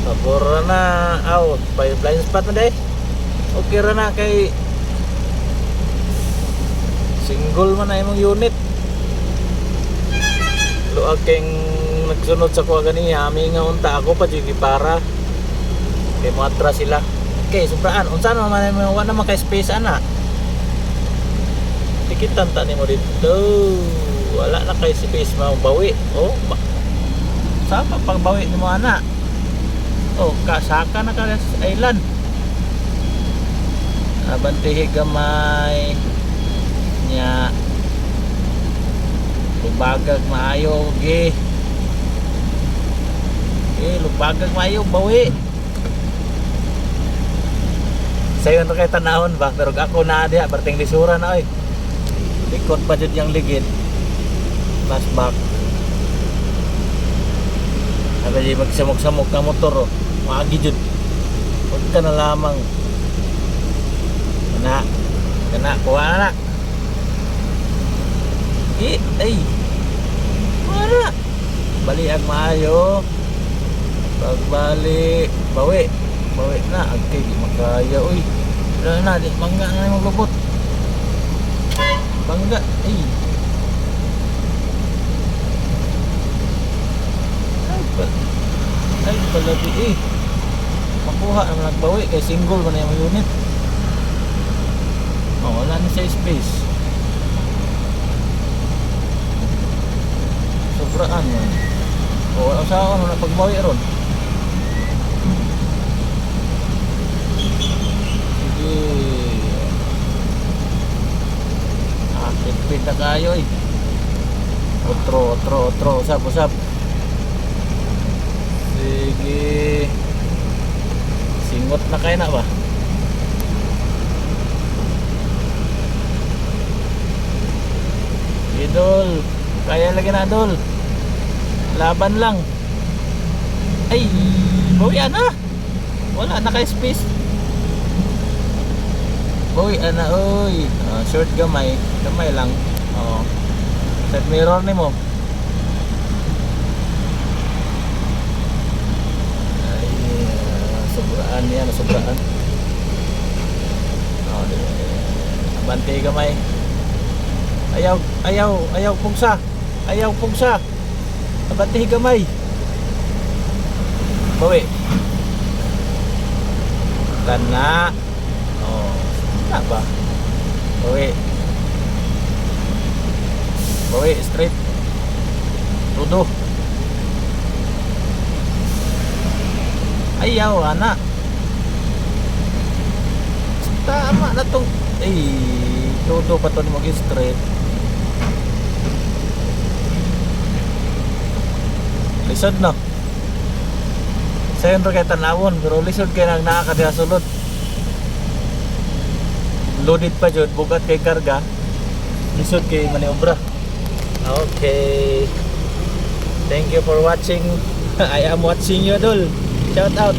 Pabor na. Aw, blind spot na day. Okay ra na kay single man na imong unit. Luag kayong nagsunod sa kuha gani. Hami nga unta ako pa dyan para kay mo atras sila. Okay, sobraan. Unsa naman mo wala naman kay space ana. Tikitan ta nimo dito. Wala na kay space mabawi. Oh, sapa pagbawi nimo ana. Oh, kasaka na ka sa island. Abantihi gamay nya. Lubagag maayo gi. Lubagag maayo bawi. Sayo na kay tanahon ba, pero ako na diha berting lisura na oy. Likod pa jud yang ligid. Flashback. Sabi di magsamok-samok ka motor oh. Maagi jud. Huwag ka na lamang. Kana kuha na. Ay. Wala. Baliag maayo. Pagbalik, bawi na. Agkay di makaya uy. Wala na di mangga na yung lubot. Bangga. Ay pala di makuha naman nagbawi kay single man na yung unit. Wala na siya space. Sobraan man. Wala sa ako na pagbawi ron. Sige. Akit-pit na kayo eh. Otro. Usap. Sige. Singot na kayo na ba? Idol. Kaya lagi na idol. Laban lang. Ay, bawian na. Wala na kay space. Bawian na oy. Short gamay lang. Set mirror nimo. Sobraan. Bantay gamay. Ayaw pugsa. Bantay gamay. Bawi. Kana. Na ba? Bawi straight. Tudo. Ayaw anak. Tama na tong todo pa to ni mag-straight. Lisod no. Sayon ra kay tanawon pero lisod kay nang naa ka diha sulod. Loaded pa jud bugat kay karga. Lisod kay maniobra. Okay. Thank you for watching. I am watching you dul. Shout out.